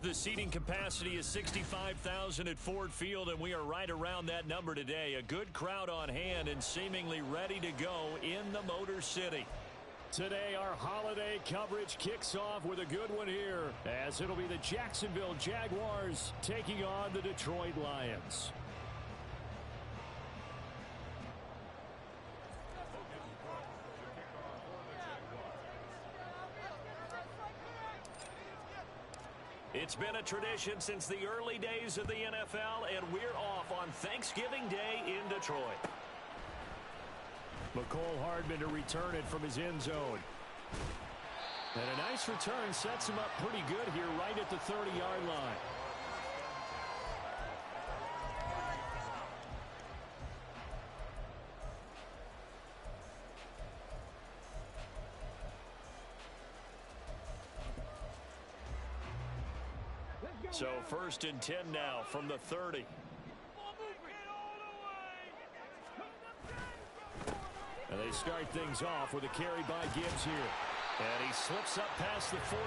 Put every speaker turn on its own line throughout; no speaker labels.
The seating capacity is 65,000 at Ford Field, and we are right around that number today. A good crowd on hand and seemingly ready to go in the Motor City. Today, our holiday coverage kicks off with a good one here, as it'll be the Jacksonville Jaguars taking on the Detroit Lions. It's been a tradition since the early days of the NFL, and we're off on Thanksgiving Day in Detroit. McCole Hardman to return it from his end zone. And a nice return sets him up pretty good here right at the 30-yard line. So 1st and 10 now from the 30. And they start things off with a carry by Gibbs here. And he slips up past the 45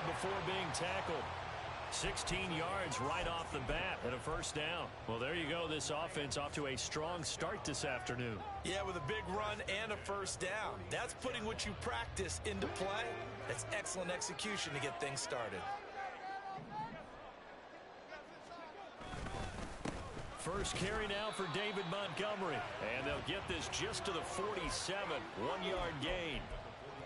before being tackled. 16 yards right off the bat and a first down. Well, there you go. This offense off to a strong start this afternoon.
Yeah, with a big run and a first down. That's putting what you practice into play. That's excellent execution to get things started.
First carry now for David Montgomery. And they'll get this just to the 47. 1-yard gain.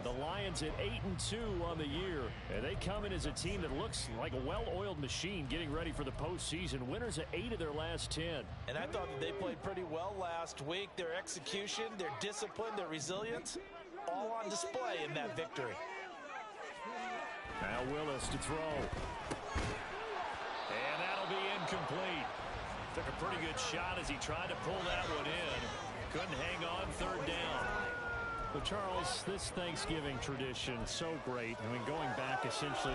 The Lions at 8-2 on the year. And they come in as a team that looks like a well-oiled machine getting ready for the postseason. Winners at 8 of their last 10.
And I thought that they played pretty well last week. Their execution, their discipline, their resilience, all on display in that victory.
Now Willis to throw. And that'll be incomplete. Took a pretty good shot as he tried to pull that one in. Couldn't hang on, 3rd down. But Charles, this Thanksgiving tradition, so great. I mean, going back essentially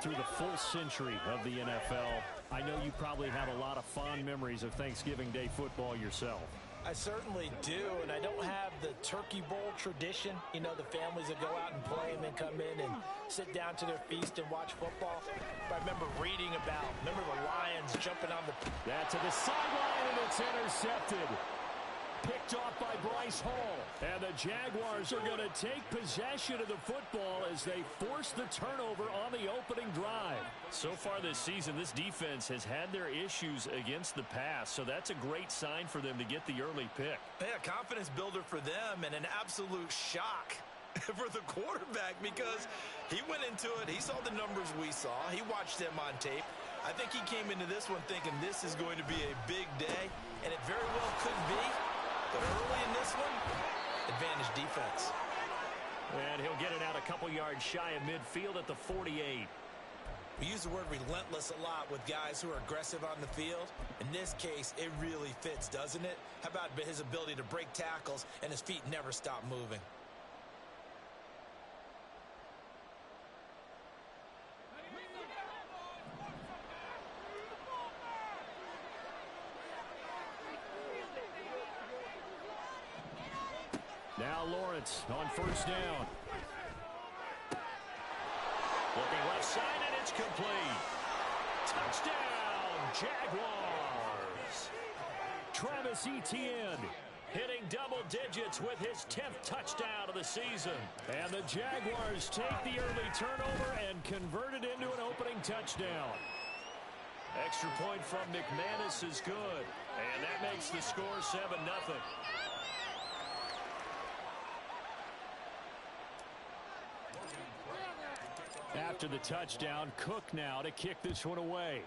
through the full century of the NFL, I know you probably have a lot of fond memories of Thanksgiving Day football yourself.
I certainly do, and I don't have the Turkey Bowl tradition. You know, the families that go out and play and then come in and sit down to their feast and watch football. But I remember reading about, the Lions jumping on the...
That's to the sideline, and it's intercepted. Picked off by Bryce Hall. And the Jaguars are going to take possession of the football as they force the turnover on the opening drive. So far this season, this defense has had their issues against the pass, so that's a great sign for them to get the early pick.
Yeah, confidence builder for them and an absolute shock for the quarterback because he went into it. He saw the numbers we saw. He watched them on tape. I think he came into this one thinking this is going to be a big day, and it very well could be. But early in this one, advantage defense.
And he'll get it out a couple yards shy of midfield at the 48.
We use the word relentless a lot with guys who are aggressive on the field. In this case, it really fits, doesn't it? How about his ability to break tackles and his feet never stop moving?
Now Lawrence on 1st down. Looking left side, and it's complete. Touchdown, Jaguars. Travis Etienne hitting double digits with his 10th touchdown of the season. And the Jaguars take the early turnover and convert it into an opening touchdown. Extra point from McManus is good. And that makes the score 7-0. After the touchdown, Cook now to kick this one away.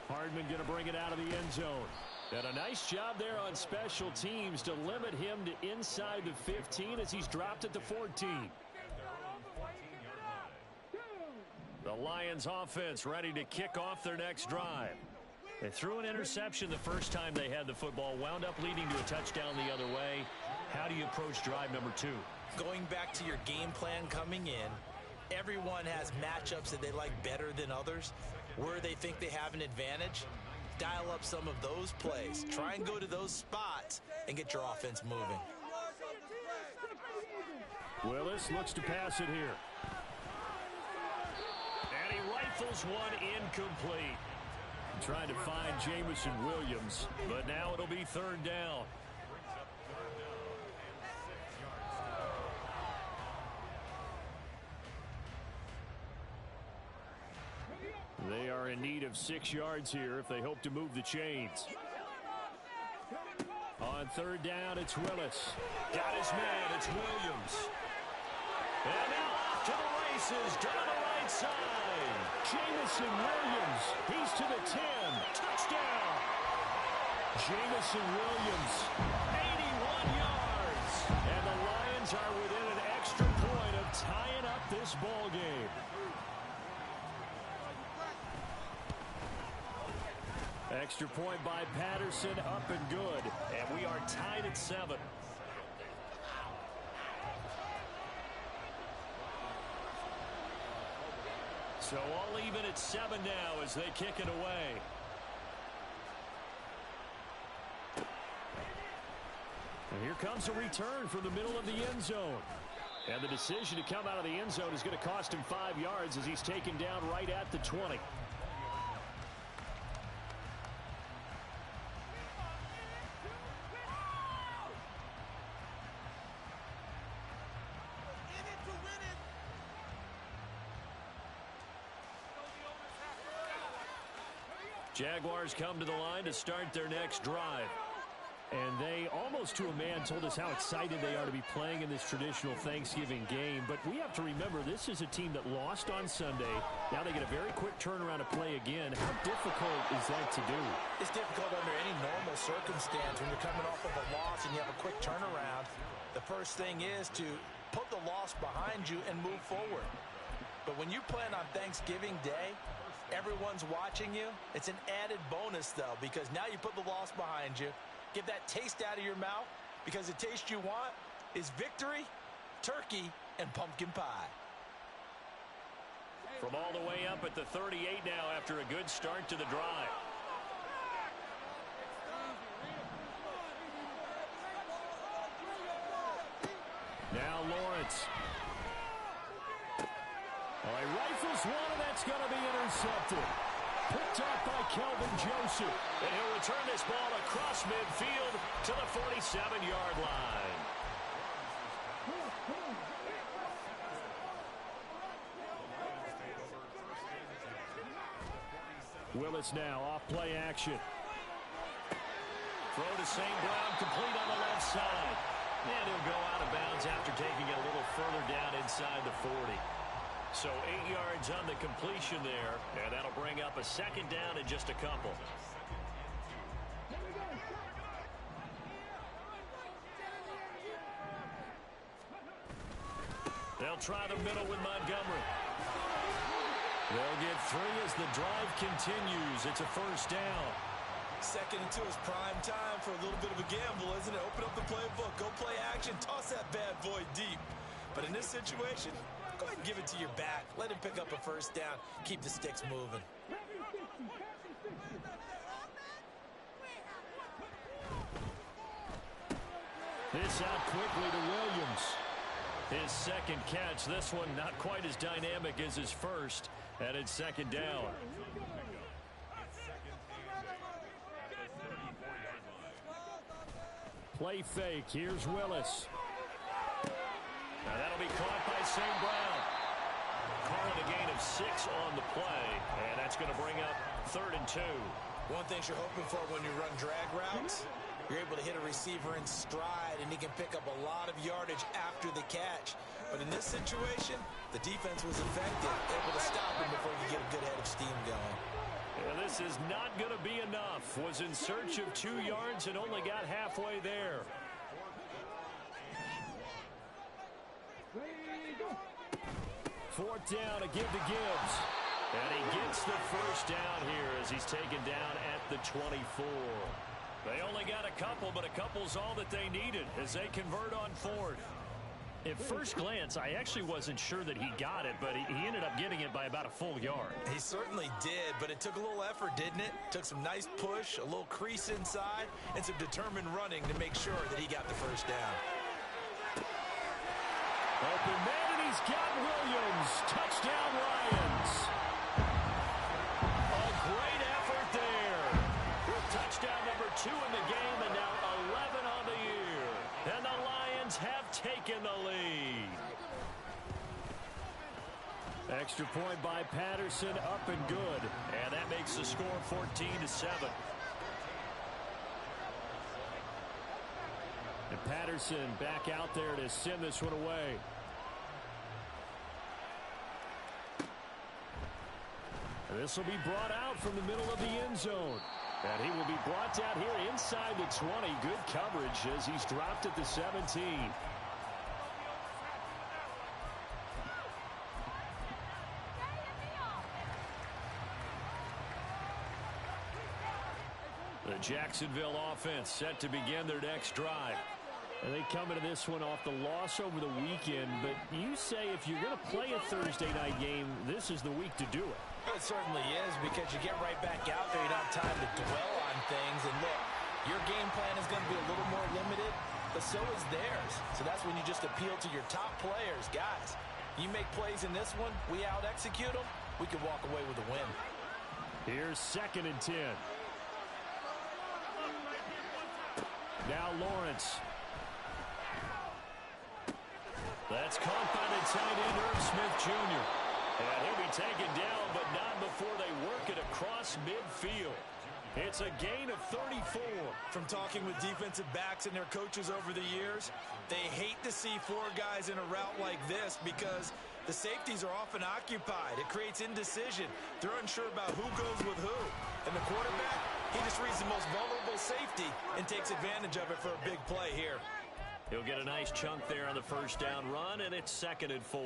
Hardman going to bring it out of the end zone. And a nice job there on special teams to limit him to inside the 15 as he's dropped at the 14. The Lions offense ready to kick off their next drive. They threw an interception the first time they had the football, wound up leading to a touchdown the other way. How do you approach drive number 2?
Going back to your game plan coming in, everyone has matchups that they like better than others. Where they think they have an advantage, dial up some of those plays. Try and go to those spots and get your offense moving.
Willis looks to pass it here. And he rifles one incomplete. Trying to find Jameson Williams, but now it'll be third down. They are in need of 6 yards here if they hope to move the chains. On third down, it's Willis. Got his man, it's Williams. And now off to the races, down the right side. Jameson Williams, he's to the 10. Touchdown. Jameson Williams, 81 yards. And the Lions are within an extra point of tying up this ball game. Extra point by Patterson, up and good. And we are tied at 7. So all even at 7 now as they kick it away. And here comes a return from the middle of the end zone. And the decision to come out of the end zone is going to cost him 5 yards as he's taken down right at the 20. Jaguars come to the line to start their next drive. And they, almost to a man, told us how excited they are to be playing in this traditional Thanksgiving game. But we have to remember, this is a team that lost on Sunday. Now they get a very quick turnaround to play again. How difficult is that to do?
It's difficult under any normal circumstance when you're coming off of a loss and you have a quick turnaround. The first thing is to put the loss behind you and move forward. But when you plan on Thanksgiving Day, everyone's watching you. It's an added bonus, though, because now you put the loss behind you. Get that taste out of your mouth, because the taste you want is victory, turkey, and pumpkin pie.
From all the way up at the 38 now after a good start to the drive. Now Lawrence. He rifles one, and that's going to be intercepted. Picked up by Kelvin Joseph. And he'll return this ball across midfield to the 47-yard line. Willis now off play action. Throw to St. Brown, complete on the left side. And he'll go out of bounds after taking it a little further down inside the 40. So 8 yards on the completion there, and that'll bring up a second down in just a couple. They'll try the middle with Montgomery. They'll get 3 as the drive continues. It's a first down.
Second and 2 is prime time for a little bit of a gamble, isn't it? Open up the playbook, go play action, toss that bad boy deep. But in this situation, go ahead and give it to your back. Let him pick up a first down. Keep the sticks moving.
This out quickly to Williams. His second catch. This one not quite as dynamic as his first. And it's second down. Play fake. Here's Willis. Now that'll be caught by St. Brown. Calling a gain of 6 on the play. And that's going to bring up 3rd and 2.
One thing you're hoping for when you run drag routes, you're able to hit a receiver in stride, and he can pick up a lot of yardage after the catch. But in this situation, the defense was effective, able to stop him before he could get a good head of steam going.
Yeah, this is not going to be enough. Was in search of 2 yards and only got halfway there. Fourth down, a give to Gibbs. And he gets the first down here as he's taken down at the 24. They only got a couple, but a couple's all that they needed as they convert on 4th. At first glance, I actually wasn't sure that he got it, but he ended up getting it by about a full yard.
He certainly did, but it took a little effort, didn't it? Took some nice push, a little crease inside, and some determined running to make sure that he got the first down.
Open man, and he's got Williams. Touchdown, Lions. A great effort there. With touchdown number 2 in the game, and now 11 on the year. And the Lions have taken the lead. Extra point by Patterson, up and good. And that makes the score 14-7. And Patterson back out there to send this one away. This will be brought out from the middle of the end zone. And he will be brought down here inside the 20. Good coverage as he's dropped at the 17. The Jacksonville offense set to begin their next drive. And they come into this one off the loss over the weekend. But you say if you're going to play a Thursday night game, this is the week to do it.
It certainly is, because you get right back out there. You don't have time to dwell on things. And look, your game plan is going to be a little more limited, but so is theirs. So that's when you just appeal to your top players. Guys, you make plays in this one, we out-execute them, we can walk away with a win.
Here's 2nd and 10. Now Lawrence. That's caught by the tight end, Irv Smith Jr. And he'll be taken down, but not before they work it across midfield. It's a gain of 34.
From talking with defensive backs and their coaches over the years, they hate to see 4 guys in a route like this because the safeties are often occupied. It creates indecision. They're unsure about who goes with who. And the quarterback, he just reads the most vulnerable safety and takes advantage of it for a big play here.
He'll get a nice chunk there on the first down run, and it's 2nd and 4.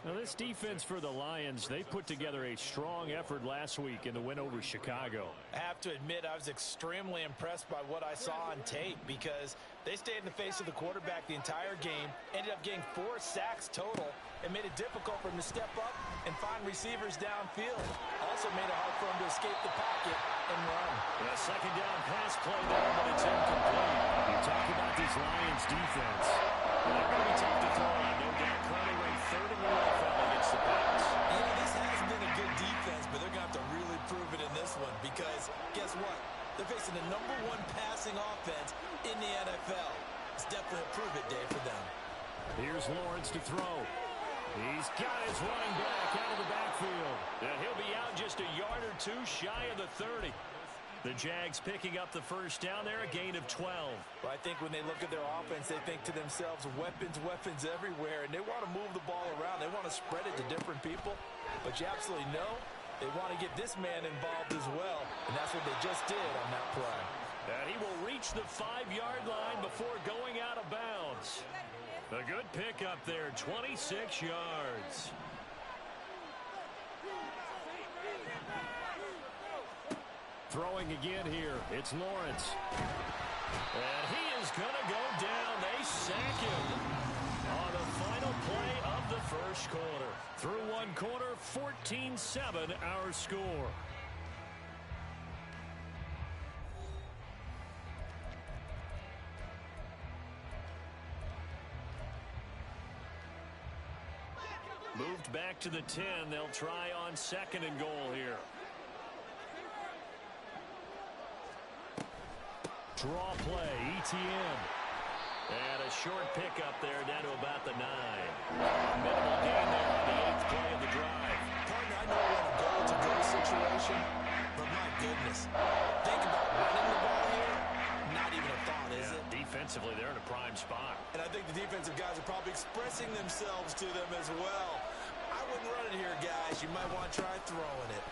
Now, this defense for the Lions, they put together a strong effort last week in the win over Chicago.
I have to admit, I was extremely impressed by what I saw on tape because they stayed in the face of the quarterback the entire game, ended up getting 4 sacks total, and made it difficult for him to step up and find receivers downfield. Also made it hard for him to escape the pocket and run.
And a 2nd down pass play there, but it's incomplete. You talk about this Lions defense. They're going to be tough to throw on, no doubt. Currently ranked 3rd in the NFL against the pass.
Yeah, this has been a good defense, but they're going to have to really prove it in this one because guess what? They're facing the #1 passing offense in the NFL. It's definitely a prove-it day for them.
Here's Lawrence to throw. He's got his running back out of the backfield. And he'll be out just a yard or 2 shy of the 30. The Jags picking up the first down there, a gain of 12.
Well, I think when they look at their offense, they think to themselves, weapons, weapons everywhere, and they want to move the ball around. They want to spread it to different people, but you absolutely know they want to get this man involved as well, and that's what they just did on that play.
And he will reach the 5-yard line before going out of bounds. A good pickup there, 26 yards. Throwing again here, it's Lawrence. And he is going to go down. They sack him on the final play of the first quarter. Through one quarter, 14-7 our score. Moved back to the 10. They'll try on 2nd and goal here. Draw play, ETN. And a short pickup there down to about the 9. Minimal gain there on the 8th play of the drive.
Partner, I know I want a goal-to-goal situation, but my goodness. Think about running the ball here. Not even a thought, is it?
Defensively, they're in a prime spot.
And I think the defensive guys are probably expressing themselves to them as well. I wouldn't run it here, guys. You might want to try throwing it.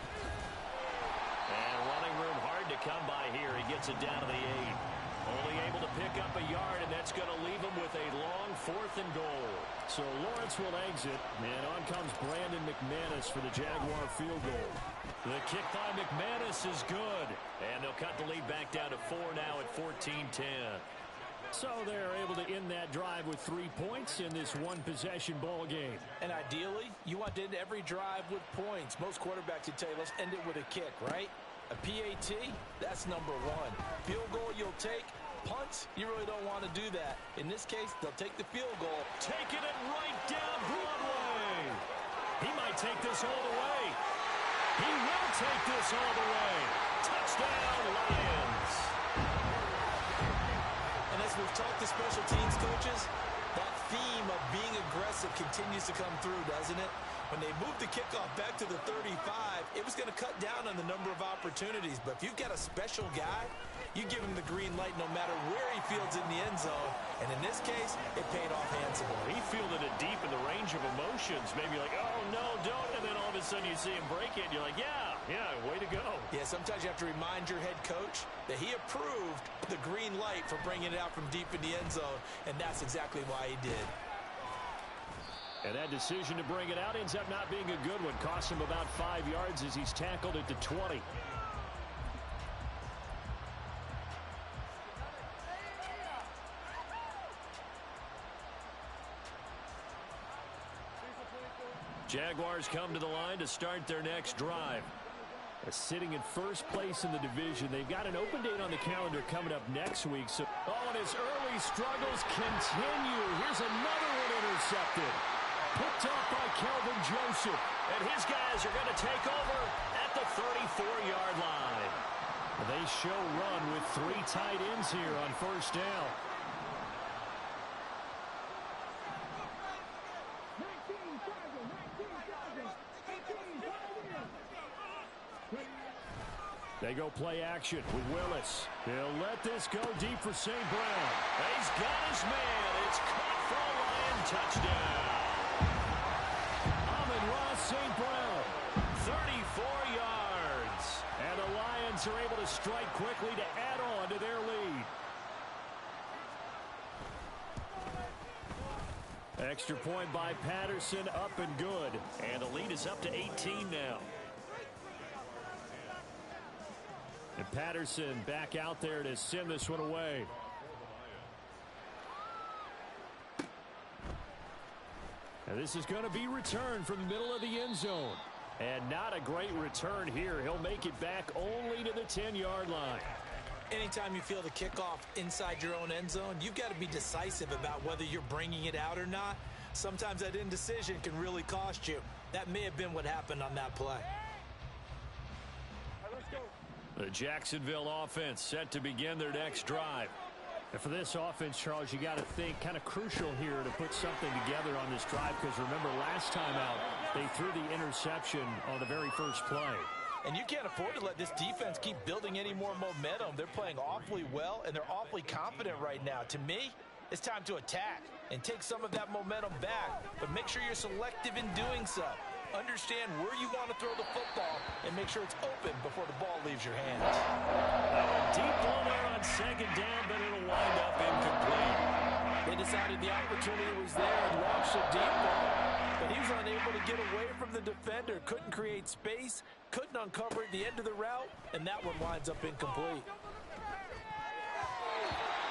And running room hard to come by here. He gets it down to the 8. Only able to pick up a yard, and that's going to leave him with a long 4th and goal. So Lawrence will exit, and on comes Brandon McManus for the Jaguar field goal. The kick by McManus is good, and they'll cut the lead back down to 4 now at 14-10. So they're able to end that drive with 3 points in this one-possession ball game.
And ideally, you want to end every drive with points. Most quarterbacks would tell you, let's end it with a kick, right? A PAT, that's #1. Field goal you'll take, punts, you really don't want to do that. In this case, they'll take the field goal.
Taking it right down Broadway. He might take this all the way. He will take this all the way. Touchdown, Lions.
And as we've talked to special teams coaches, that theme of being aggressive continues to come through, doesn't it? When they moved the kickoff back to the 35, it was going to cut down on the number of opportunities. But if you've got a special guy, you give him the green light no matter where he fields in the end zone. And in this case, it paid off handsomely.
He fielded it deep in the range of emotions. Maybe like, oh, no, don't. And then all of a sudden you see him break it. And you're like, yeah, way to go.
Yeah, sometimes you have to remind your head coach that he approved the green light for bringing it out from deep in the end zone. And that's exactly why he did.
And that decision to bring it out ends up not being a good one. Costs him about 5 yards as he's tackled at the 20. Jaguars come to the line to start their next drive. Sitting in first place in the division. They've got an open date on the calendar coming up next week. So, and his early struggles continue. Here's another one intercepted. Picked off by Kelvin Joseph. And his guys are going to take over at the 34-yard line. They show run with 3 tight ends here on first down. They go play action with Willis. He'll let this go deep for St. Brown. He's got his man. It's caught for a Lion touchdown. Amon-Ra St. Brown, 34 yards. And the Lions are able to strike quickly to add on to their lead. Extra point by Patterson, up and good. And the lead is up to 18 now. And Patterson back out there to send this one away. And this is going to be returned from the middle of the end zone. And not a great return here. He'll make it back only to the 10-yard line.
Anytime you feel the kickoff inside your own end zone, you've got to be decisive about whether you're bringing it out or not. Sometimes that indecision can really cost you. That may have been what happened on that play.
The Jacksonville offense set to begin their next drive. And for this offense, Charles, you got to think kind of crucial here to put something together on this drive, because remember last time out they threw the interception on the very first play.
And you can't afford to let this defense keep building any more momentum. They're playing awfully well, and they're awfully confident right now. To me, it's time to attack and take some of that momentum back, but make sure you're selective in doing so. Understand where you want to throw the football and make sure it's open before the ball leaves your hands.
Deep ball there on second down, but it'll wind up incomplete.
They decided the opportunity was there and launched a deep ball, but he was unable to get away from the defender, couldn't create space, couldn't uncover the end of the route, and that one winds up incomplete.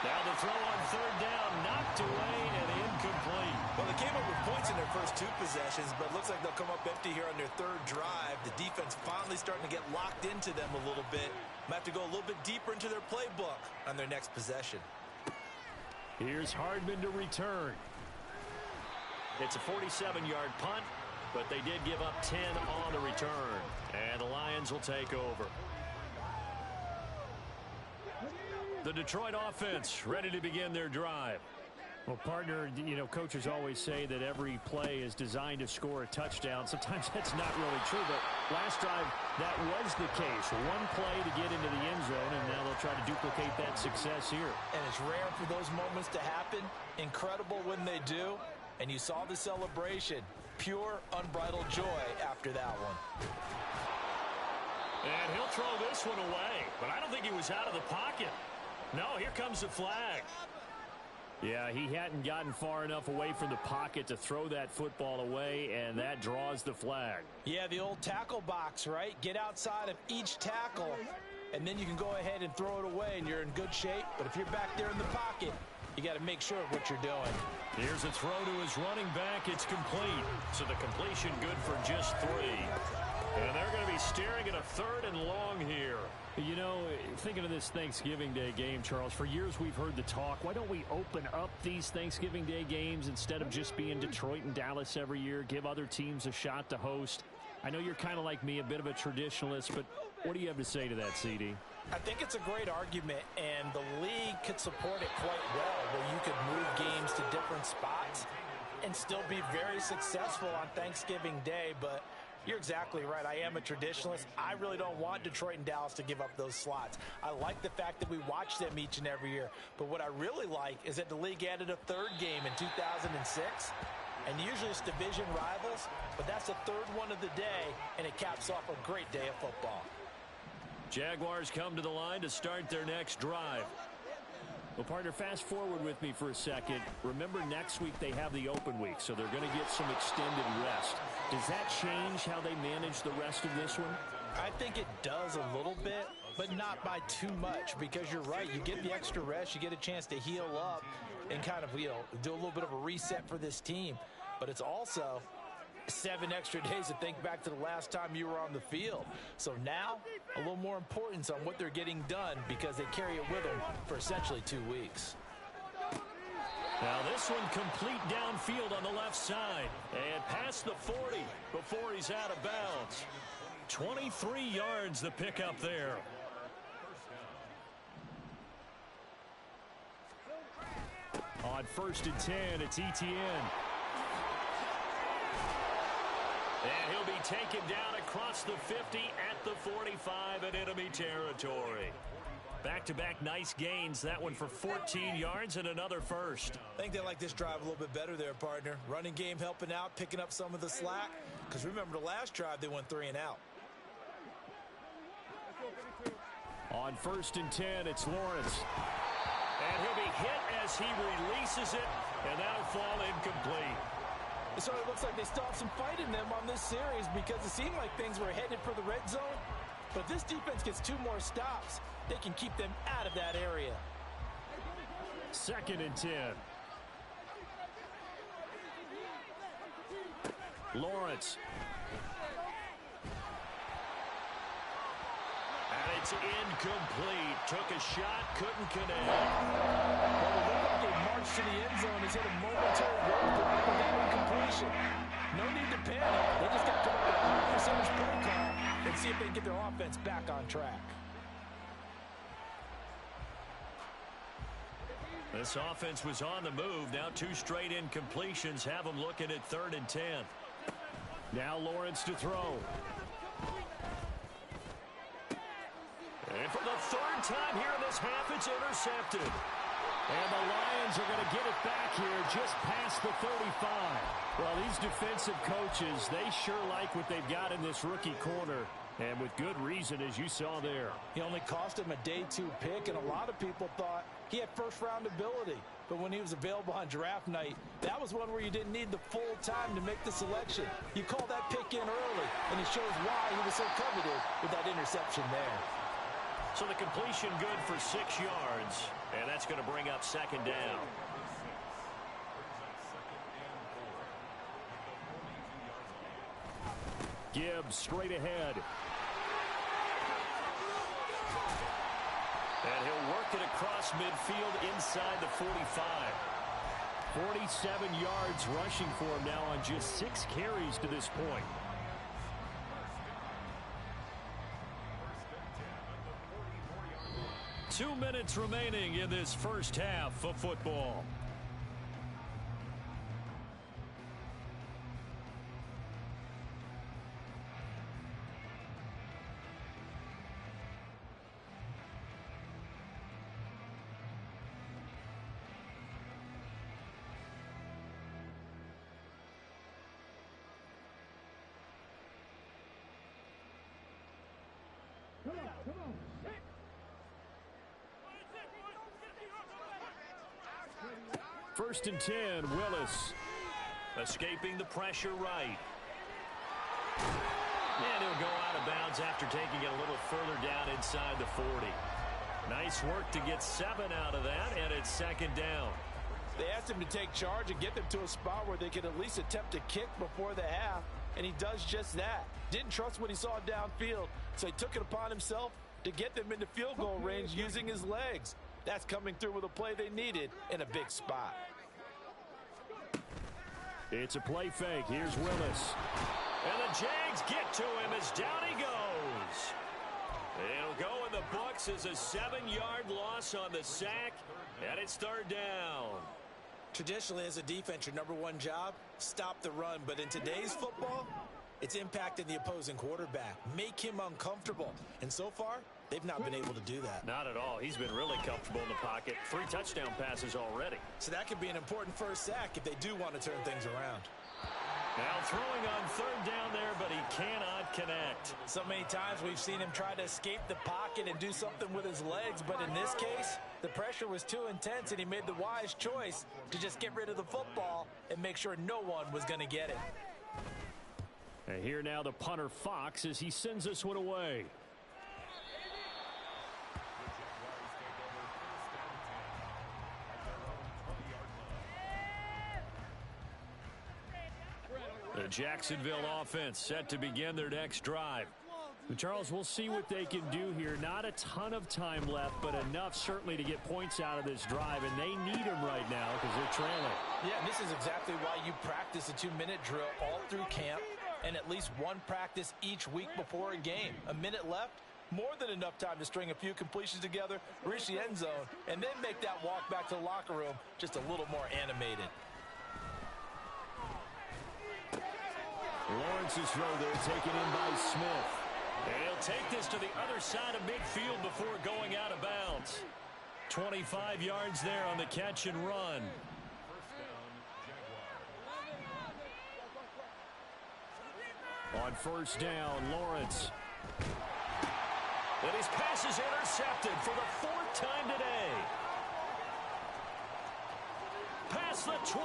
Now the throw on third down, knocked away and incomplete.
Well, they came up with points in their first 2 possessions, but it looks like they'll come up empty here on their third drive. The defense finally starting to get locked into them a little bit. Might have to go a little bit deeper into their playbook on their next possession.
Here's Hardman to return. It's a 47-yard punt, but they did give up 10 on the return. And the Lions will take over. The Detroit offense ready to begin their drive. Well, partner, coaches always say that every play is designed to score a touchdown. Sometimes that's not really true, but last drive, that was the case. One play to get into the end zone, and now they'll try to duplicate that success here.
And it's rare for those moments to happen. Incredible when they do. And you saw the celebration. Pure, unbridled joy after that one.
And he'll throw this one away, but I don't think he was out of the pocket. No, here comes the flag. Yeah, he hadn't gotten far enough away from the pocket to throw that football away, and that draws the flag.
Yeah, the old tackle box, right? Get outside of each tackle, and then you can go ahead and throw it away, and you're in good shape. But if you're back there in the pocket, you got to make sure of what you're doing.
Here's a throw to his running back. It's complete. So the completion good for just 3. And they're going to be staring at a 3rd and long here. You know, thinking of this Thanksgiving Day game, Charles, for years we've heard the talk. Why don't we open up these Thanksgiving Day games instead of just being Detroit and Dallas every year, give other teams a shot to host? I know you're kind of like me, a bit of a traditionalist, but what do you have to say to that, CD?
I think it's a great argument, and the league could support it quite well, where you could move games to different spots and still be very successful on Thanksgiving Day. But you're exactly right. I am a traditionalist. I really don't want Detroit and Dallas to give up those slots. I like the fact that we watch them each and every year. But what I really like is that the league added a 3rd game in 2006. And usually it's division rivals, but that's the 3rd one of the day, and it caps off a great day of football.
Jaguars come to the line to start their next drive. Well, partner, fast forward with me for a second. Remember, next week they have the open week, so they're going to get some extended rest. Does that change how they manage the rest of this one?
I think it does a little bit, but not by too much, because you're right. You get the extra rest, you get a chance to heal up and kind of, do a little bit of a reset for this team. But it's also 7 extra days to think back to the last time you were on the field. So now, a little more importance on what they're getting done, because they carry it with them for essentially 2 weeks.
Now this one complete downfield on the left side. And past the 40 before he's out of bounds. 23 yards the pickup there. On 1st and 10, it's ETN. And he'll be taken down across the 50 at the 45 in enemy territory. Back-to-back nice gains. That one for 14 yards and another first.
I think they like this drive a little bit better there, partner. Running game helping out, picking up some of the slack. Because remember, the last drive they went 3 and out.
On 1st and 10, it's Lawrence. And he'll be hit as he releases it, and that'll fall incomplete.
So it looks like they still have some fight in them on this series, because it seemed like things were headed for the red zone. But if this defense gets 2 more stops, they can keep them out of that area.
2nd and 10. Lawrence. And it's incomplete. Took a shot, couldn't connect.
Well, it looked like they marched to the end zone. He's hit a momentary roadblock with that incompletion. No need to panic. They just got to come up with a high percentage play call and see if they can get their offense back on track.
This offense was on the move. Now 2 straight incompletions have them looking at 3rd and 10. Now Lawrence to throw. And for the 3rd time here in this half, it's intercepted. And the Lions are going to get it back here just past the 35. Well, these defensive coaches, they sure like what they've got in this rookie corner. And with good reason, as you saw there.
He only cost him a day 2 pick, and a lot of people thought he had first-round ability. But when he was available on draft night, that was one where you didn't need the full time to make the selection. You call that pick in early, and it shows why he was so coveted with that interception there.
So the completion good for 6 yards, and that's going to bring up 2nd down. Gibbs straight ahead. And he'll work it across midfield inside the 45. 47 yards rushing for him now on just 6 carries to this point. Two minutes remaining in this first half of football.
Come on.
First and 10, Willis. Escaping the pressure right. And he'll go out of bounds after taking it a little further down inside the 40. Nice work to get 7 out of that, and it's second down.
They asked him to take charge and get them to a spot where they could at least attempt a kick before the half, and he does just that. Didn't trust what he saw downfield, so he took it upon himself to get them into field goal range using his legs. That's coming through with a play they needed in a big spot.
It's a play fake. Here's Willis. And the Jags get to him as down he goes. It'll go in the books as a 7-yard loss on the sack, and it's third down.
Traditionally, as a defense, your number one job, stop the run. But in today's football, it's impacting the opposing quarterback. Make him uncomfortable. And so far, they've not been able to do that.
Not at all. He's been really comfortable in the pocket. 3 touchdown passes already.
So that could be an important first sack if they do want to turn things around.
Now throwing on third down there, but he cannot connect.
So many times we've seen him try to escape the pocket and do something with his legs, but in this case, the pressure was too intense and he made the wise choice to just get rid of the football and make sure no one was going to get it.
And here now the punter Fox as he sends this one away. The Jacksonville offense set to begin their next drive. Charles, we'll see what they can do here. Not a ton of time left, but enough certainly to get points out of this drive, and they need them right now because they're trailing.
Yeah, and this is exactly why you practice a 2-minute drill all through camp and at least one practice each week before a game. A minute left, more than enough time to string a few completions together, reach the end zone, and then make that walk back to the locker room just a little more animated.
Lawrence's throw there taken in by Smith. And he'll take this to the other side of midfield before going out of bounds. 25 yards there on the catch and run. On first down, Lawrence. And his pass is intercepted for the 4th time today. Past the 20.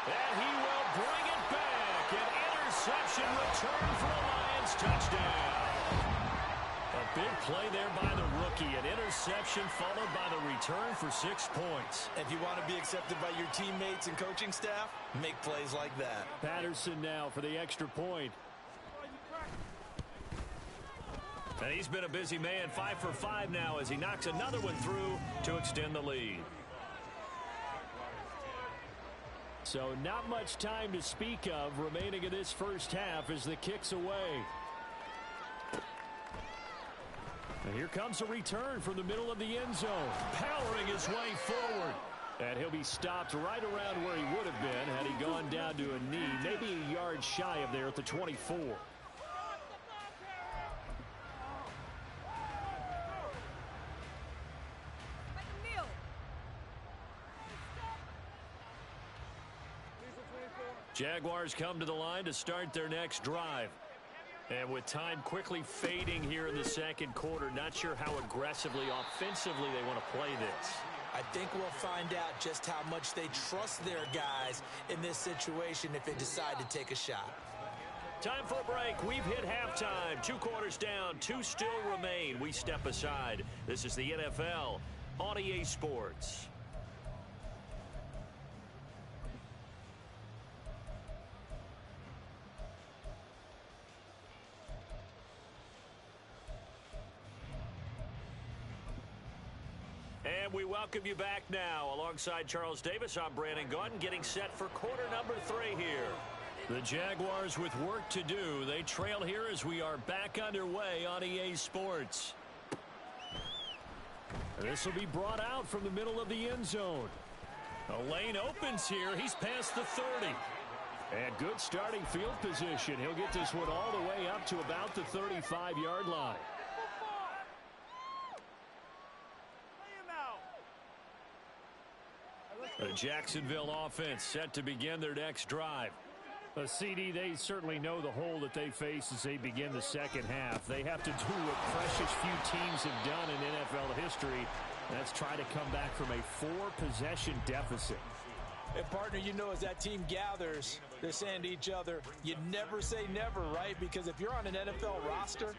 And he will bring it back. An interception return for a Lions touchdown. A big play there by the rookie. An interception followed by the return for 6 points.
If you want to be accepted by your teammates and coaching staff, make plays like that.
Patterson now for the extra point. And he's been a busy man. 5 for 5 now as he knocks another one through to extend the lead. So not much time to speak of remaining in this first half as the kick's away. And here comes a return from the middle of the end zone, powering his way forward. And he'll be stopped right around where he would have been had he gone down to a knee, maybe a yard shy of there at the 24. Jaguars come to the line to start their next drive. And with time quickly fading here in the second quarter, not sure how aggressively, offensively they want to play this.
I think we'll find out just how much they trust their guys in this situation if they decide to take a shot.
Time for a break. We've hit halftime. 2 quarters down, 2 still remain. We step aside. This is the NFL on EA Sports. And we welcome you back now. Alongside Charles Davis, I'm Brandon Gaudin, getting set for quarter number 3 here. The Jaguars with work to do. They trail here as we are back underway on EA Sports. This will be brought out from the middle of the end zone. A lane opens here. He's past the 30. And good starting field position. He'll get this one all the way up to about the 35-yard line. The Jacksonville offense set to begin their next drive. CD, they certainly know the hole that they face as they begin the second half. They have to do what precious few teams have done in NFL history. That's try to come back from a 4-possession deficit.
And partner, you know, as that team gathers, they're saying to each other, you never say never, right? Because if you're on an NFL roster,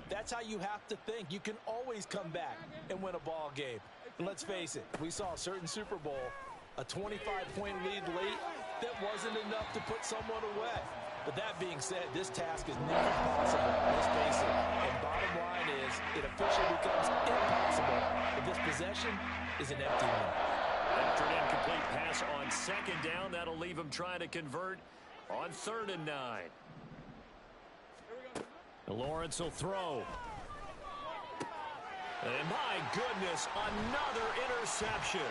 That's how you have to think. You can always come back and win a ball game. And let's face it, we saw a certain Super Bowl, a 25-point lead late that wasn't enough to put someone away. But that being said, this task is near impossible. Let's face it. And bottom line is, it officially becomes impossible if this possession is an empty one.
After an incomplete pass on second down, that'll leave him trying to convert on 3rd and 9. Lawrence will throw. And my goodness, another interception.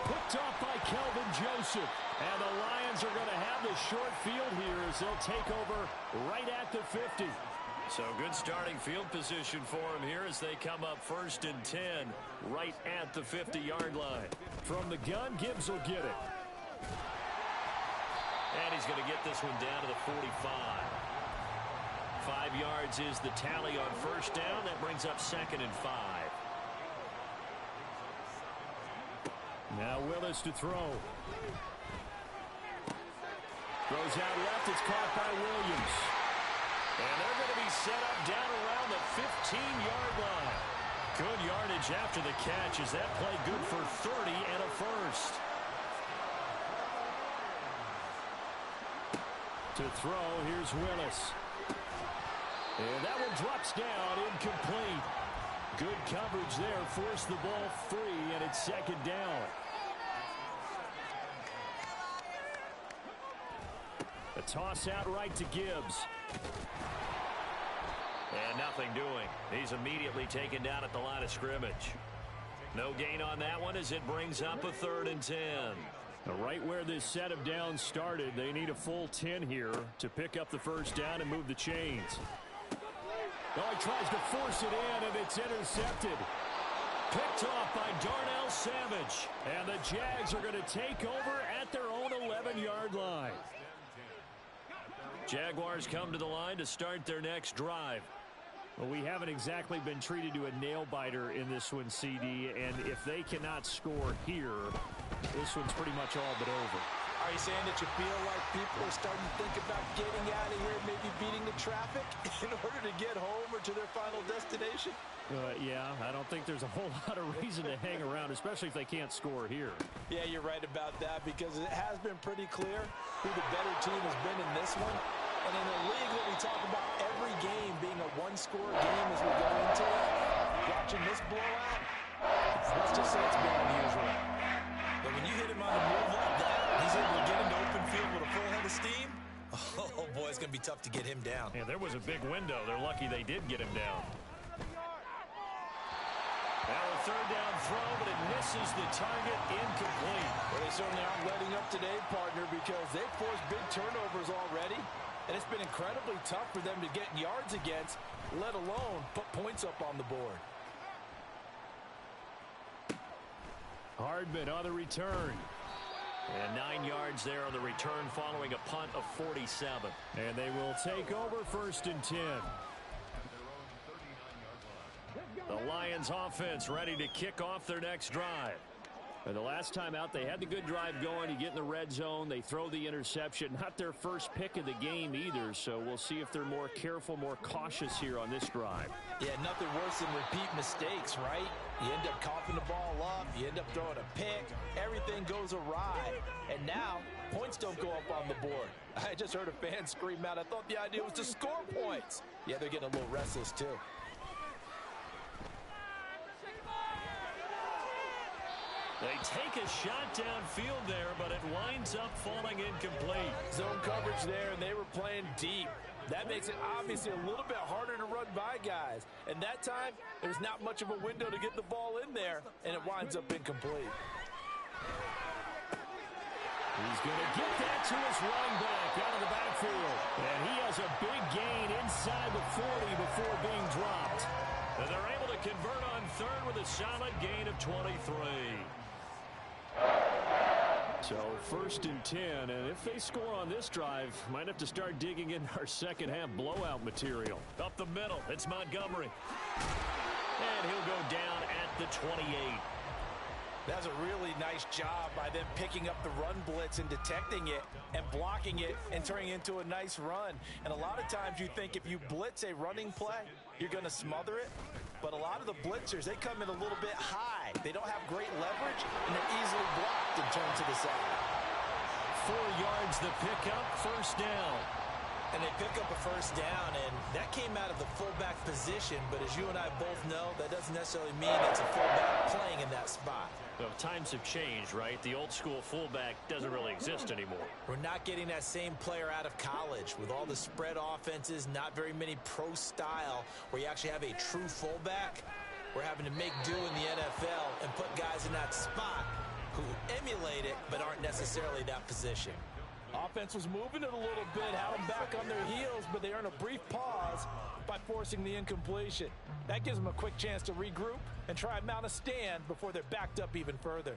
Picked off by Kelvin Joseph. And the Lions are going to have the short field here as they'll take over right at the 50. So good starting field position for him here as they come up 1st and 10 right at the 50-yard line. From the gun, Gibbs will get it. And he's going to get this one down to the 45. 5 yards is the tally on 1st down. That brings up 2nd and 5. Now Willis to throw. Throws out left. It's caught by Williams. And they're going to be set up down around the 15-yard line. Good yardage after the catch. Is that play good for 30 and a first? To throw, here's Willis. And that one drops down, incomplete. Good coverage there, forced the ball free, and it's 2nd down. A toss out right to Gibbs. And nothing doing. He's immediately taken down at the line of scrimmage. No gain on that one as it brings up a 3rd and 10. Right where this set of downs started, they need a full 10 here to pick up the 1st down and move the chains. Oh, he tries to force it in, and it's intercepted. Picked off by Darnell Savage. And the Jags are going to take over at their own 11-yard line. Jaguars come to the line to start their next drive. Well, we haven't exactly been treated to a nail-biter in this one, CD, and if they cannot score here, this one's pretty much all but over.
Are you saying that you feel like people are starting to think about getting out of here, maybe beating the traffic in order to get home or to their final destination?
Yeah, I don't think there's a whole lot of reason to hang around, especially if they can't score here.
Yeah, you're right about that because it has been pretty clear who the better team has been in this one. And in a league that we talk about every game being a one-score game as we go into it, watching this blowout, let's just say it's been unusual. But when you hit him on the move like that, he's able to get into open field with a full head of steam. Oh, boy, it's going to be tough to get him down.
Yeah, there was a big window. They're lucky they did get him down. Now a 3rd down throw, but it misses the target, incomplete.
Well, they certainly aren't letting up today, partner, because they've forced big turnovers already. And it's been incredibly tough for them to get yards against, let alone put points up on the board.
Hardman on the return. And 9 yards there on the return following a punt of 47. And they will take over 1st and 10. The Lions offense ready to kick off their next drive. And the last time out, they had the good drive going. You get in the red zone. They throw the interception. Not their first pick of the game either, so we'll see if they're more careful, more cautious here on this drive.
Yeah, nothing worse than repeat mistakes, right? You end up coughing the ball up. You end up throwing a pick. Everything goes awry. And now, points don't go up on the board. I just heard a fan scream out, I thought the idea was to score points. Yeah, they're getting a little restless, too.
They take a shot downfield there, but it winds up falling incomplete.
Zone coverage there, and they were playing deep. That makes it obviously a little bit harder to run by guys. And that time, there's not much of a window to get the ball in there, and it winds up incomplete.
He's going to get that to his running back out of the backfield. And he has a big gain inside the 40 before being dropped. And they're able to convert on 3rd with a solid gain of 23. So 1st and 10, and if they score on this drive, might have to start digging in our second half blowout material. Up the middle, it's Montgomery. And he'll go down at the 28.
That's a really nice job by them picking up the run blitz and detecting it and blocking it and turning it into a nice run. And a lot of times you think if you blitz a running play, you're going to smother it. But a lot of the blitzers, they come in a little bit high. They don't have great leverage, and they're easily blocked and turned to the side.
4 yards the pickup, first down.
And they pick up a first down, and that came out of the fullback position. But as you and I both know, that doesn't necessarily mean it's a fullback playing in that spot.
Well, times have changed, right? The old school fullback doesn't really exist anymore.
We're not getting that same player out of college with all the spread offenses, not very many pro style where you actually have a true fullback. We're having to make do in the NFL and put guys in that spot who emulate it but aren't necessarily that position.
Offense was moving it a little bit, had them back on their heels, but they earned a brief pause by forcing the incompletion. That gives them a quick chance to regroup and try and mount a stand before they're backed up even further.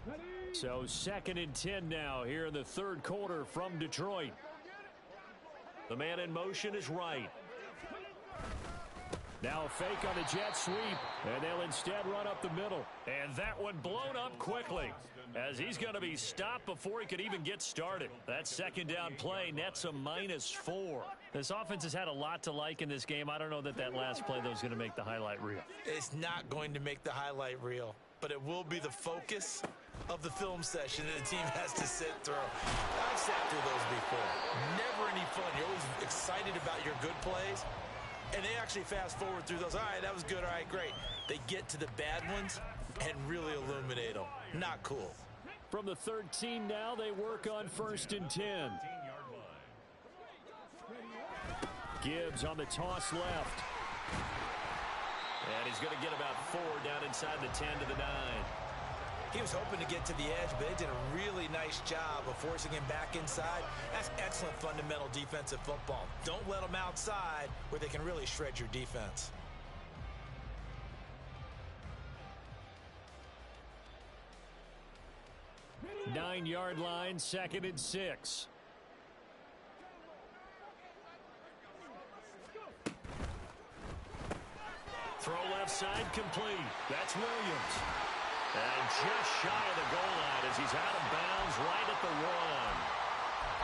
So 2nd and 10 now here in the third quarter from Detroit. The man in motion is Wright. Now a fake on the jet sweep, and they'll instead run up the middle. And that one blown up quickly, as he's going to be stopped before he could even get started. That second down play nets a -4. This offense has had a lot to like in this game. I don't know that last play, though, is going to make the highlight reel.
It's not going to make the highlight reel, but it will be the focus of the film session that the team has to sit through. I've sat through those before. Never any fun. You're always excited about your good plays. And they actually fast forward through those. All right, that was good. All right, great. They get to the bad ones and really illuminate them. Not cool.
From the 13 now, they work on 1st and 10. Gibbs on the toss left. And he's going to get about 4 down inside the 10 to the 9.
He was hoping to get to the edge, but they did a really nice job of forcing him back inside. That's excellent fundamental defensive football. Don't let them outside where they can really shred your defense.
Nine-yard line, 2nd and 6. Throw left side complete. That's Williams. And just shy of the goal line as he's out of bounds right at the 1.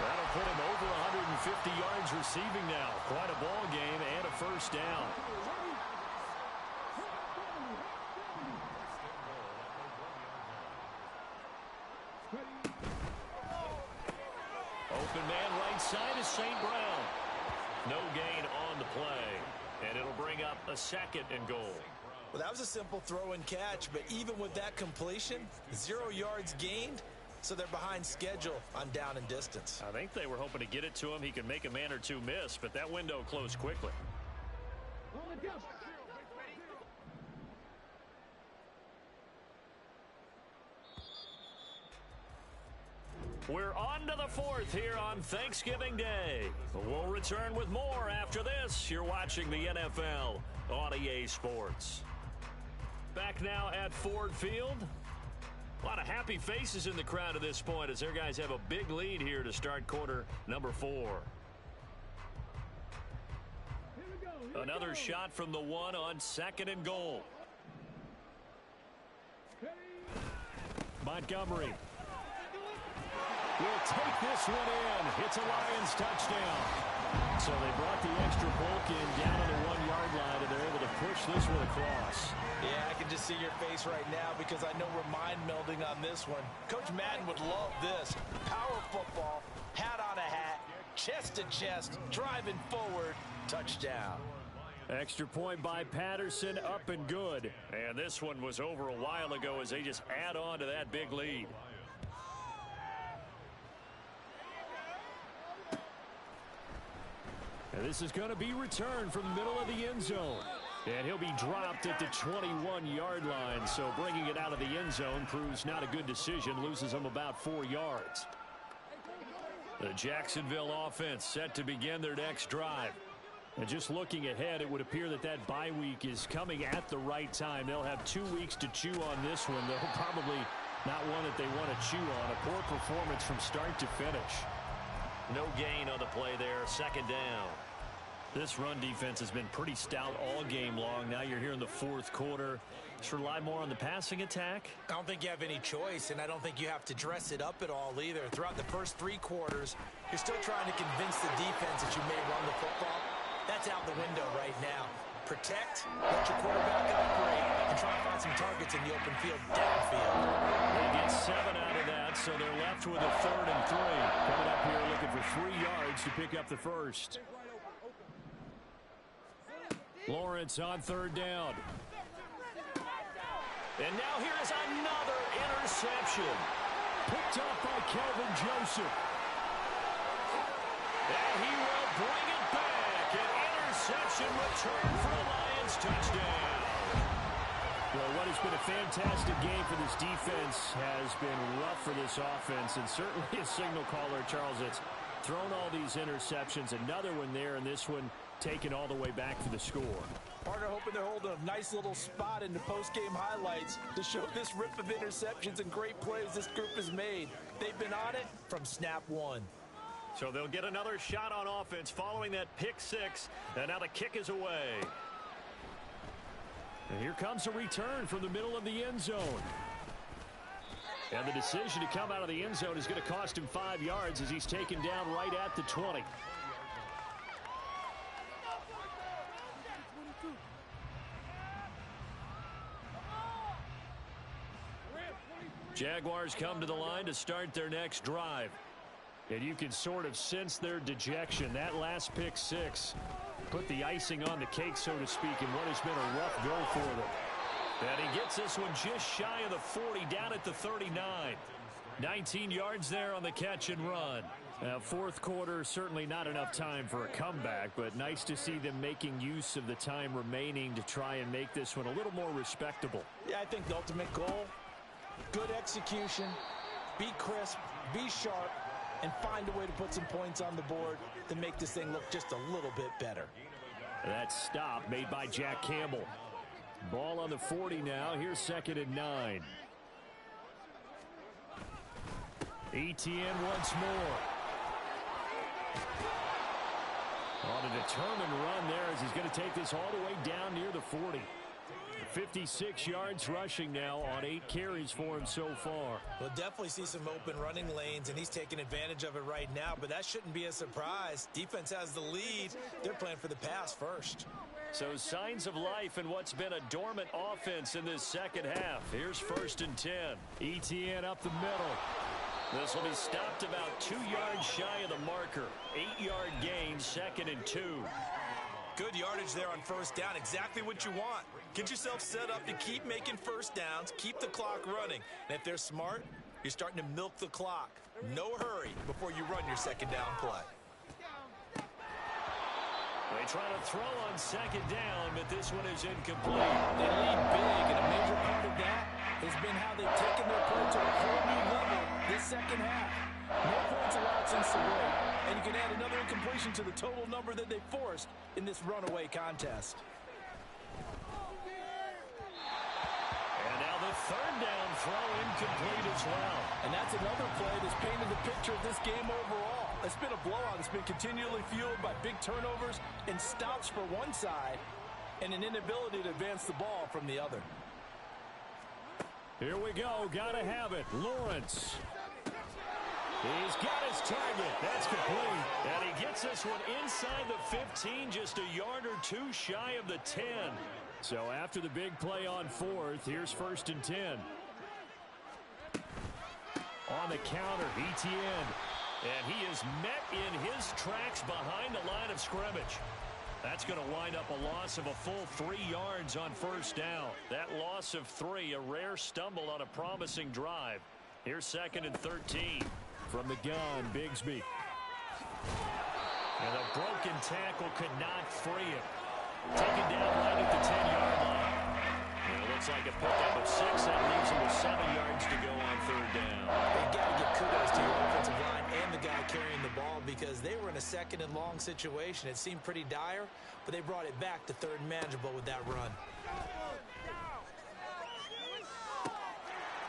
That'll put him over 150 yards receiving now. Quite a ball game and a first down. Open man right side is St. Brown. No gain on the play. And it'll bring up a 2nd and goal.
Well, that was a simple throw and catch, but even with that completion, 0 yards gained, so they're behind schedule on down and distance.
I think they were hoping to get it to him. He could make a man or two miss, but that window closed quickly. We're on to the 4th here on Thanksgiving Day. We'll return with more after this. You're watching the NFL on EA Sports. Back now at Ford Field. A lot of happy faces in the crowd at this point as their guys have a big lead here to start quarter number 4. Another shot from the 1 on 2nd and goal. Montgomery will take this one in. It's a Lions touchdown. So they brought the extra bulk in down to the 1 yard line, and they're able to push this one across.
Yeah, I can just see your face right now because I know we're mind melding on this one. Coach Madden would love this. Power football, hat on a hat, chest to chest, driving forward, touchdown.
Extra point by Patterson, up and good. And this one was over a while ago as they just add on to that big lead. And this is going to be returned from the middle of the end zone. And he'll be dropped at the 21-yard line. So bringing it out of the end zone proves not a good decision. Loses him about 4 yards. The Jacksonville offense set to begin their next drive. And just looking ahead, it would appear that that bye week is coming at the right time. They'll have 2 weeks to chew on this one. They'll probably not one that they want to chew on. A poor performance from start to finish. No gain on the play there. 2nd down. This run defense has been pretty stout all game long. Now you're here in the fourth quarter. Just rely more on the passing attack?
I don't think you have any choice, and I don't think you have to dress it up at all either. Throughout the first 3 quarters, you're still trying to convince the defense that you may run the football. That's out the window right now. Protect, let your quarterback operate, and try to find some targets in the open field downfield.
They get 7 out of that, so they're left with a 3rd and 3. Coming up here looking for 3 yards to pick up the first. Lawrence on 3rd down. And now here is another interception. Picked up by Kelvin Joseph. And he will bring it back. An interception return for a Lions touchdown. Well, what has been a fantastic game for this defense has been rough for this offense, and certainly a signal caller, Charles, that's thrown all these interceptions. Another one there, and this one taken all the way back for the score.
Partner hoping they're holding a nice little spot in the post-game highlights to show this rip of interceptions and great plays this group has made. They've been on it from snap 1.
So they'll get another shot on offense following that pick 6, and now the kick is away. And here comes a return from the middle of the end zone. And the decision to come out of the end zone is going to cost him 5 yards as he's taken down right at the 20. Jaguars come to the line to start their next drive. And you can sort of sense their dejection. That last pick 6 put the icing on the cake, so to speak, in what has been a rough go for them. And he gets this one just shy of the 40, down at the 39. 19 yards there on the catch and run. Fourth quarter, certainly not enough time for a comeback, but nice to see them making use of the time remaining to try and make this one a little more respectable.
Yeah, I think the ultimate goal, good execution, be crisp, be sharp, and find a way to put some points on the board to make this thing look just a little bit better.
That stop made by Jack Campbell. Ball on the 40 now. Here's 2nd and 9. ETN once more. On a determined run there as he's going to take this all the way down near the 40. 56 yards rushing now on 8 carries for him so far.
We'll definitely see some open running lanes, and he's taking advantage of it right now, but that shouldn't be a surprise. Defense has the lead. They're playing for the pass first.
So signs of life in what's been a dormant offense in this second half. Here's 1st and 10. ETN up the middle. This will be stopped about 2 yards shy of the marker. 8-yard gain, 2nd and 2.
Good yardage there on 1st down. Exactly what you want. Get yourself set up to keep making 1st downs, keep the clock running. And if they're smart, you're starting to milk the clock. No hurry before you run your 2nd down play.
They try to throw on 2nd down, but this one is incomplete.
They lead big, and a major part of that has been how they've taken their play to a whole new level this second half. No points allowed since the break, and you can add another incompletion to the total number that they forced in this runaway contest.
And now the 3rd down throw incomplete as well.
And that's another play that's painted the picture of this game overall. It's been a blowout. It's been continually fueled by big turnovers and stops for one side and an inability to advance the ball from the other.
Here we go. Gotta have it. Lawrence. He's got his target. That's complete. And he gets this one inside the 15, just a yard or 2 shy of the 10. So after the big play on 4th, here's 1st and 10. On the counter, ETN. And he is met in his tracks behind the line of scrimmage. That's going to wind up a loss of a full 3 yards on 1st down. That loss of 3, a rare stumble on a promising drive. Here's 2nd and 13. From the gun, Bigsby. And a broken tackle could not free him. Taken down right at the 10-yard line. And it looks like a pickup of 6. That leaves him with 7 yards to go on 3rd down.
You've got to give kudos to your offensive line and the guy carrying the ball because they were in a 2nd and long situation. It seemed pretty dire, but they brought it back to 3rd and manageable with that run.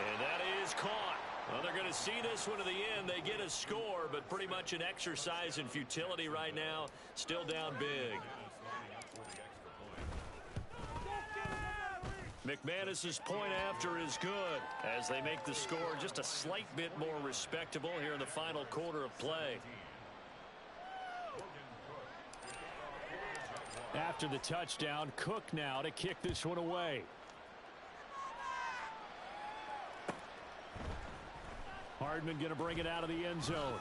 And that is caught. Well, they're going to see this one to the end. They get a score, but pretty much an exercise in futility right now. Still down big. McManus's point after is good as they make the score just a slight bit more respectable here in the final quarter of play. After the touchdown, Cook now to kick this one away. Hardman going to bring it out of the end zone.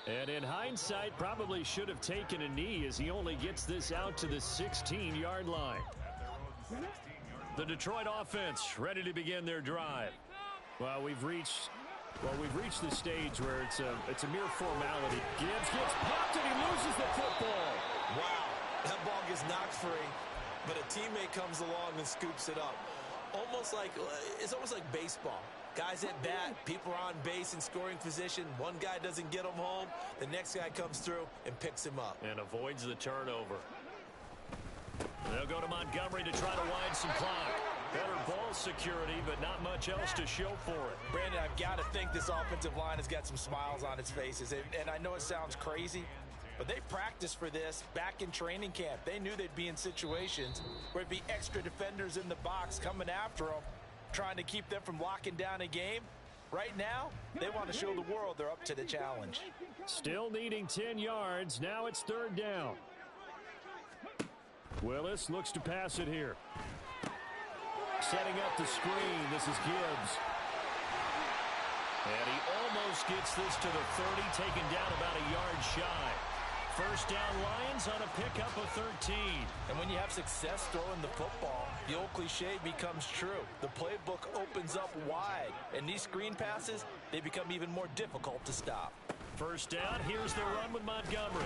And in hindsight, probably should have taken a knee as he only gets this out to the 16-yard line. The Detroit offense ready to begin their drive. Well, we've reached the stage where it's a mere formality. Gibbs gets popped and he loses the football.
Wow, that ball gets knocked free, but a teammate comes along and scoops it up. It's almost like baseball. Guys at bat, people are on base in scoring position. One guy doesn't get him home. The next guy comes through and picks him up.
And avoids the turnover. They'll go to Montgomery to try to wind some clock. Better ball security, but not much else to show for it.
Brandon, I've got to think this offensive line has got some smiles on its faces. And I know it sounds crazy, but they practiced for this back in training camp. They knew they'd be in situations where it'd be extra defenders in the box coming after them, trying to keep them from locking down a game. Right now, they want to show the world they're up to the challenge.
Still needing 10 yards. Now it's third down. Willis looks to pass it here. Setting up the screen. This is Gibbs. And he almost gets this to the 30, taken down about a yard shy. First down Lions on a pickup of 13.
And when you have success throwing the football, the old cliche becomes true. The playbook opens up wide. And these screen passes, they become even more difficult to stop.
First down, here's the run with Montgomery.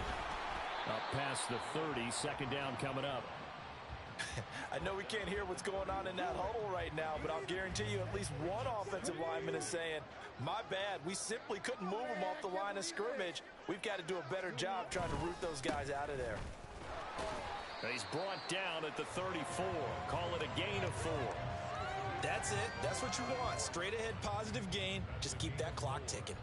Up past the 30, second down coming up.
I know we can't hear what's going on in that huddle right now, but I'll guarantee you at least one offensive lineman is saying, my bad, we simply couldn't move them off the line of scrimmage. We've got to do a better job trying to root those guys out of there.
He's brought down at the 34. Call it a gain of 4.
That's it. That's what you want. Straight ahead positive gain. Just keep that clock ticking.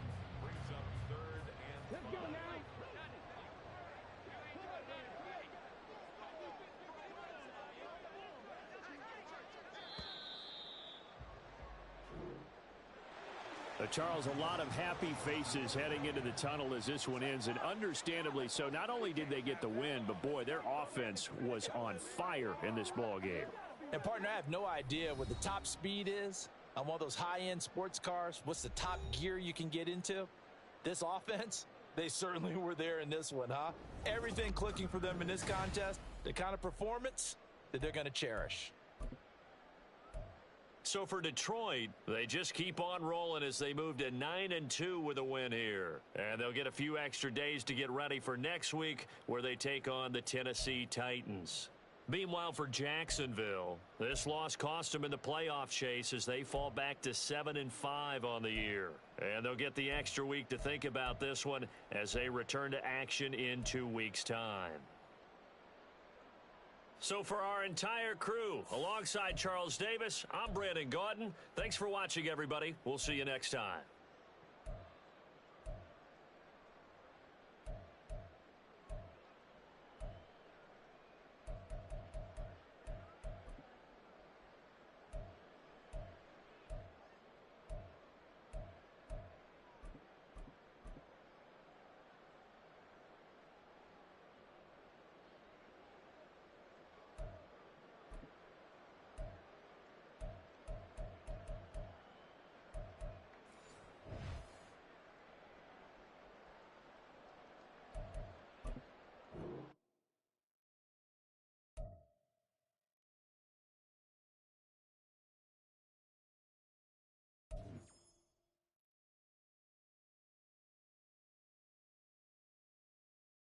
Charles, a lot of happy faces heading into the tunnel as this one ends, and understandably so. Not only did they get the win, but boy, their offense was on fire in this ball game.
And partner, I have no idea what the top speed is on one of those high-end sports cars. What's the top gear you can get into? This offense, they certainly were there in this one, huh? Everything clicking for them in this contest, the kind of performance that they're going to cherish.
So for Detroit, they just keep on rolling as they move to 9-2 with a win here. And they'll get a few extra days to get ready for next week where they take on the Tennessee Titans. Meanwhile, for Jacksonville, this loss cost them in the playoff chase as they fall back to 7-5 on the year. And they'll get the extra week to think about this one as they return to action in 2 weeks' time. So for our entire crew, alongside Charles Davis, I'm Brandon Gaudin. Thanks for watching, everybody. We'll see you next time.